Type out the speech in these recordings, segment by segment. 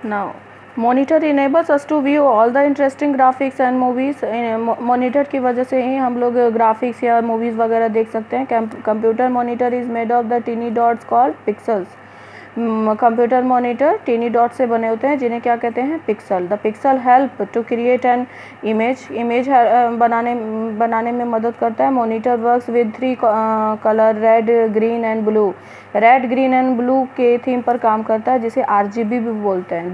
Now, monitor enables us to view all the interesting graphics and movies. Monitor की वजह से ही हम लोग ग्राफिक्स या मूवीज़ वगैरह देख सकते हैं. Computer monitor is made of the tiny dots called pixels. Computer monitor tiny dot से बने होते हैं जिन्हें क्या कहते हैं, pixel. The pixel help to create an image बनाने में मदद करता है. Monitor works with 3 colour, red, green and blue. Red, green and blue के थीम पर काम करता है जिसे RGB भी बोलते हैं.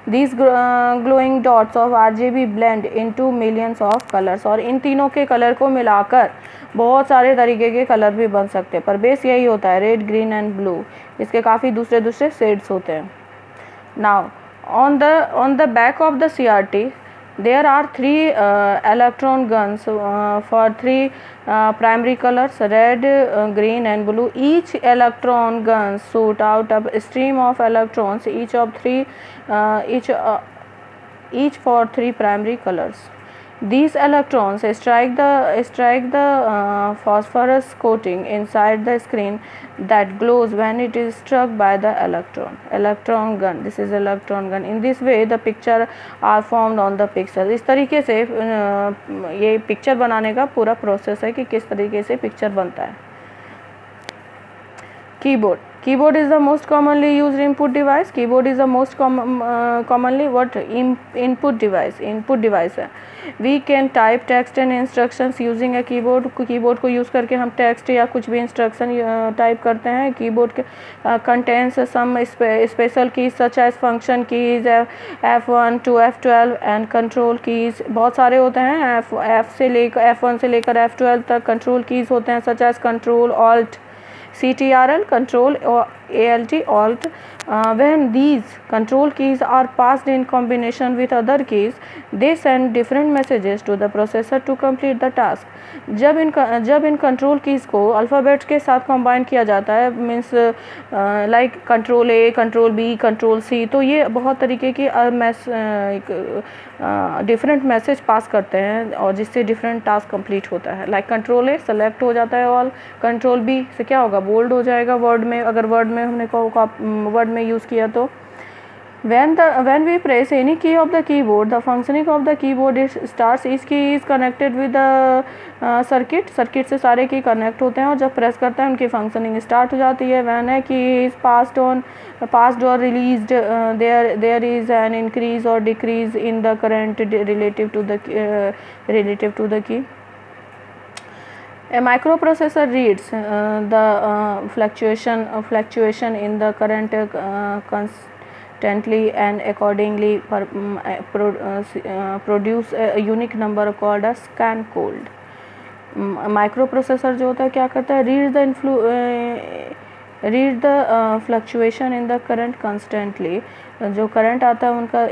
These glowing dots of RGB blend into millions of colors. और इन तीनों के कलर को मिलाकर बहुत सारे तरीके के कलर भी बन सकते हैं, पर बेस यही होता है, रेड, ग्रीन एंड ब्लू. इसके काफ़ी दूसरे शेड्स होते हैं. Now on the back of the CRT there are 3 electron guns for 3 primary colors, red, green and blue. Each electron gun shoot out a stream of electrons, each for 3 primary colors. These electrons strike the phosphorus coating inside the screen that glows when it is struck by the electron gun. This is electron gun. In this way the picture are formed on the pixel. इस तरीके से ये picture बनाने का पूरा process है कि किस तरीके से पिक्चर बनता है. Keyboard is the most commonly used input device. Keyboard is the most commonly what input device है. We can type text and instructions using a keyboard. Keyboard को यूज़ करके हम टेक्स्ट या कुछ भी इंस्ट्रक्शन टाइप करते हैं. Keyboard contains some special keys such as function keys, F1 to F12 and control keys. बहुत सारे होते हैं. F1 से लेकर F12 तक कंट्रोल कीज़ होते हैं, such as control alt, CTRL, control alt. When these control keys are passed in combination with other keys, they send different messages to the processor to complete the task. जब in control keys को alphabets के साथ combine किया जाता है, means like control A, control B, control C, तो ये बहुत तरीके की डिफरेंट मैसेज पास करते हैं और जिससे डिफरेंट टास्क कंप्लीट होता है. लाइक कंट्रोल A सेलेक्ट हो जाता है ऑल. कंट्रोल B से क्या होगा, बोल्ड हो जाएगा वर्ड में, अगर वर्ड में हमने वर्ड में यूज़ किया तो. When we press any key of the keyboard, the functioning of the keyboard starts. Each key is connected with the circuit से सारे की कनेक्ट होते हैं और जब प्रेस करते हैं उनकी फंक्शनिंग स्टार्ट हो जाती है. When a key is passed or released, there is an increase or decrease in the current relative to the key. A microprocessor reads the fluctuation in the current constantly and accordingly produce a unique number called a scan code. Microprocessor जो होता है क्या करता है, read the fluctuation in the current constantly. जो current आता है उनका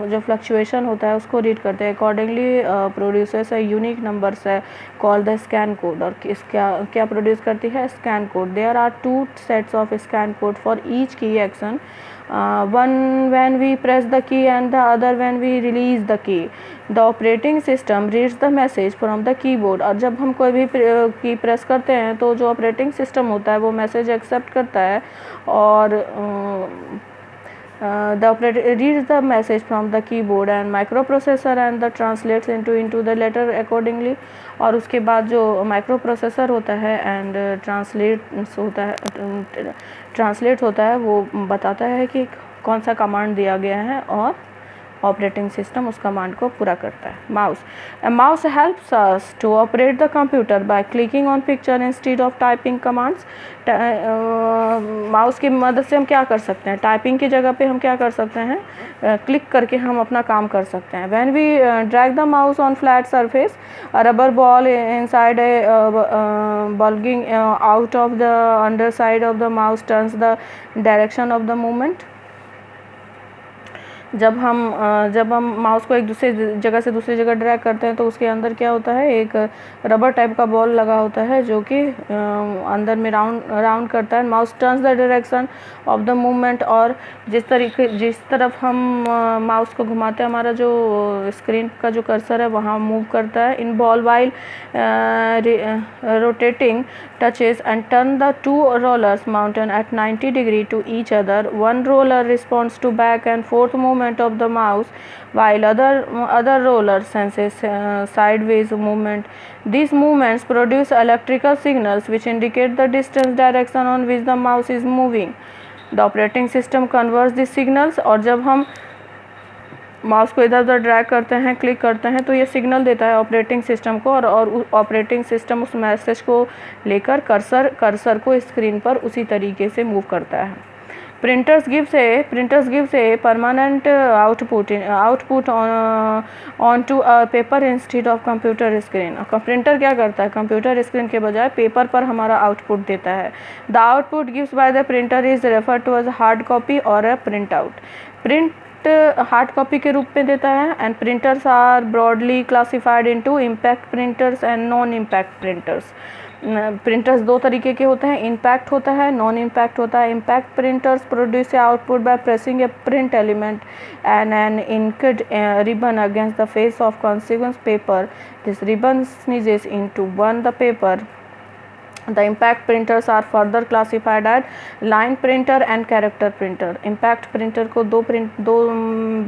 जो फ्लक्चुएशन होता है उसको रीड करते हैं. अकॉर्डिंगली प्रोड्यूसेस है यूनिक नंबर्स है कॉल द स्कैन कोड. और क्या प्रोड्यूस करती है, scan code. There are 2 sets of scan code for each key action. One when we press the key and the other when we release the key. The operating system reads the message from the keyboard. और जब हम कोई भी key press करते हैं तो जो operating system होता है वो मैसेज एक्सेप्ट करता है और the operator reads the message from the keyboard and microprocessor and the translates into the letter accordingly. और उसके बाद जो माइक्रोप्रोसेसर होता है एंड ट्रांसलेट होता है वो बताता है कि कौन सा कमांड दिया गया है और ऑपरेटिंग सिस्टम उस कमांड को पूरा करता है. Mouse helps us to operate the computer by clicking on picture instead of typing commands. Mouse की मदद से हम क्या कर सकते हैं, टाइपिंग की जगह पे हम क्या कर सकते हैं, क्लिक करके हम अपना काम कर सकते हैं. When we drag the mouse on flat surface, a rubber ball inside bulging out of the underside of the mouse turns the direction of the movement. जब हम माउस को एक दूसरे जगह से दूसरी जगह ड्रैग करते हैं तो उसके अंदर क्या होता है, एक रबर टाइप का बॉल लगा होता है जो कि अंदर में राउंड करता है। Mouse turns the direction of the movement, और जिस तरफ हम माउस को घुमाते हैं हमारा जो स्क्रीन का जो कर्सर है वहाँ मूव करता है। इन ball while rotating touches and turn the two rollers mounted at 90 degree to each other. One roller responds to back and forth movement of the mouse while other roller senses sideways movement. These movements produce electrical signals which indicate the distance direction on which the mouse is moving. The operating system converts these signals, और जब हम mouse को इधर उधर drag करते हैं, click करते हैं, तो ये सिग्नल देता है ऑपरेटिंग सिस्टम को, और ऑपरेटिंग सिस्टम उस मैसेज को लेकर कर्सर को स्क्रीन पर उसी तरीके से मूव करता है। Printers gives a permanent output onto a paper instead of computer screen. Printer क्या करता है, कंप्यूटर स्क्रीन के बजाय पेपर पर हमारा आउटपुट देता है। The output gives by the printer is refer to as hard copy और a print out. Print hard copy के रूप में देता है। And printers are broadly classified into impact printers and non impact printers. Printers दो तरीके के होते हैं, इम्पैक्ट होता है, नॉन इम्पैक्ट होता है। Impact printers produce output by pressing a print element and an inked ribbon against the face of consequence paper. This ribbon sneezes into burn the paper. The impact printers are further classified as line printer and character printer. impact printer को दो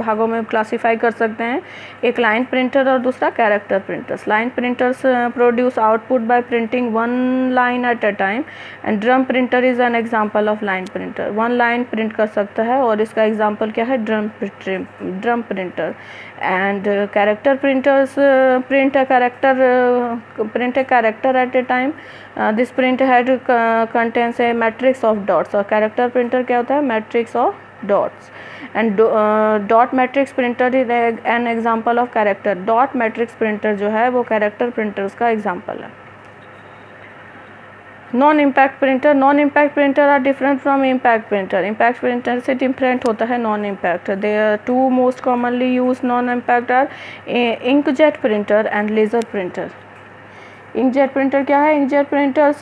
भागों में classify कर सकते हैं, एक line printer और दूसरा character printers. Line printers produce output bye printing one line at a time, and drum printer is an example of line printer. One line print कर सकता है और इसका एग्जांपल क्या है, drum printer. And character printers print a character eight A time. This print head contains A matrix of dots. और character printer क्या होता है, matrix of dots. And dot matrix printer is an example of character. Dot matrix printer जो है वो character printers का example है। Non impact printer are different from impact printer. Impact printer से डिफरेंट होता है non impact. They are two most commonly used non impact are inkjet printer and laser printer. Inkjet printer क्या है, inkjet printers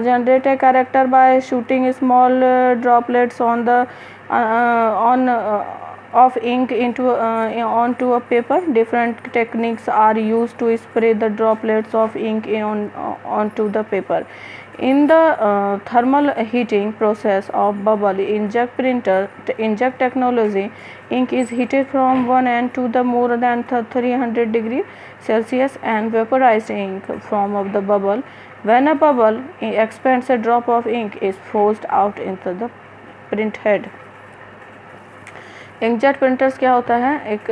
generate a character by shooting small droplets of ink onto a paper. Different techniques are used to spray the droplets of ink onto the paper. In the thermal heating process of bubble inject technology, ink is heated from one end to the more than 300 degree Celsius and vaporized ink from of the bubble. When a bubble expands, a drop of ink is forced out into the print head. Inkjet printers क्या होता है, एक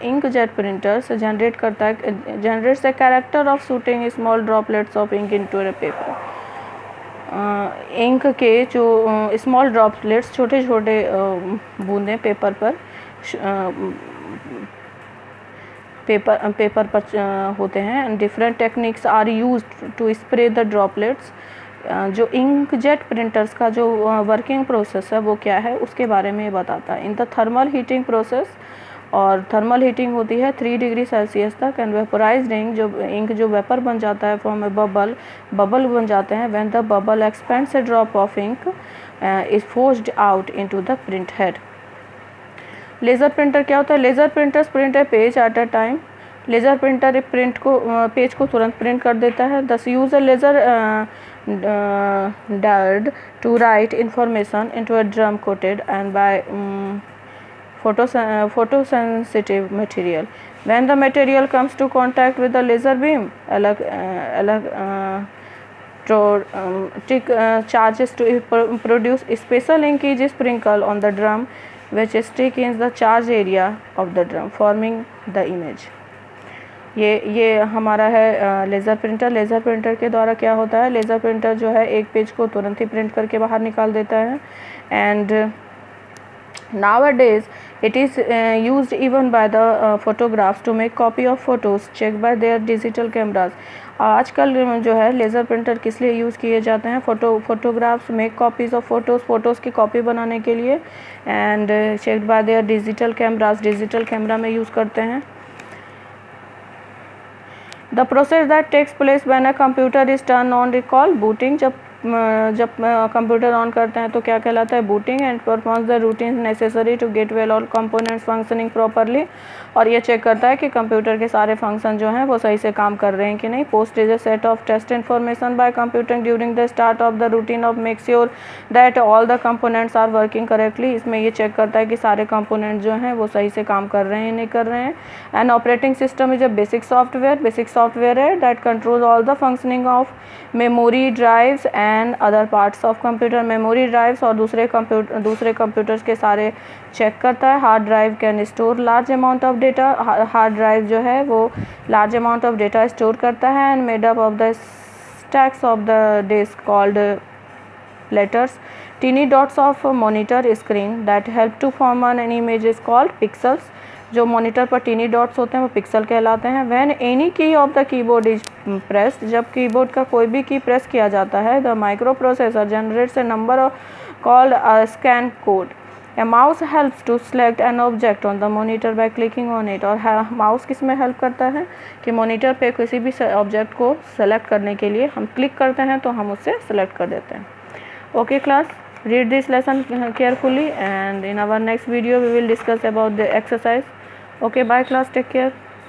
inkjet printers generates a character of shooting small droplets of ink into a paper. Ink के जो small droplets छोटे छोटे बूंदें paper पर होते हैं। Different techniques are used to spray the droplets. जो इंकजेट प्रिंटर्स का जो वर्किंग प्रोसेस है वो क्या है उसके बारे में बताता है। In the thermal heating process, और थर्मल हीटिंग होती है 3 डिग्री सेल्सियस तक। एंड वेपोराइज्ड इंक जो वेपर बन जाता है फॉर्म ए बबल बन जाते हैं। When the bubble expands, a drop of ink is forced out into the print head. Laser printer क्या होता है, laser printers print a page at a time. Laser printer page को तुरंत print कर देता है। दस use a laser diode to write information into a drum coated and by photosensitive material. When the material comes to contact with the laser beam, charges to produce special ink is sprinkled on the drum which stick in the charge area of the drum forming the image. ये हमारा है laser printer. Laser printer के द्वारा क्या होता है, laser printer जो है एक पेज को तुरंत ही प्रिंट करके बाहर निकाल देता है। And nowadays it is used even by the photographs to make copy of photos checked by their digital cameras. आजकल जो है लेज़र प्रिंटर किस लिए यूज़ किए जाते हैं? Photographs, make copies of photos की कॉपी बनाने के लिए, and checked by their digital cameras, digital camera में यूज़ करते हैं। The process that takes place when a computer is turn on is called booting. जब कंप्यूटर ऑन करते हैं तो क्या कहलाता है? Booting. And performs the routine necessary to get well all components functioning properly, और ये चेक करता है कि कंप्यूटर के सारे फंक्शन जो हैं वो सही से काम कर रहे हैं कि नहीं। POST is a set of test information by computer during the start of the routine of make sure that all the components are working correctly. इसमें ये चेक करता है कि सारे कंपोनेंट जो हैं वो सही से काम कर रहे हैं नहीं कर रहे हैं। And operating system is a basic software है that control all the functioning of memory drives and other parts of computer. Memory drives और दूसरे कंप्यूटर्स के सारे चेक करता है। Hard drive can store large amount of data. Hard drive जो है वो large amount of data store करता है। And made up of the stacks of the disk called letters. Tiny dots of monitor screen that help to form an image is called pixels. जो monitor पर tiny dots होते हैं वो pixel कहलाते हैं। When any key of the keyboard is pressed, जब keyboard का कोई भी की प्रेस किया जाता है, the microprocessor generates a number called scan code. A mouse helps to select an object on the monitor by clicking on it। और mouse किस में हेल्प करता है कि मॉनिटर पे किसी भी ऑब्जेक्ट को सेलेक्ट करने के लिए हम क्लिक करते हैं तो हम उससे सेलेक्ट कर देते हैं। Okay class, read this lesson carefully and in our next video we will discuss about the exercise. Okay, bye class, take care.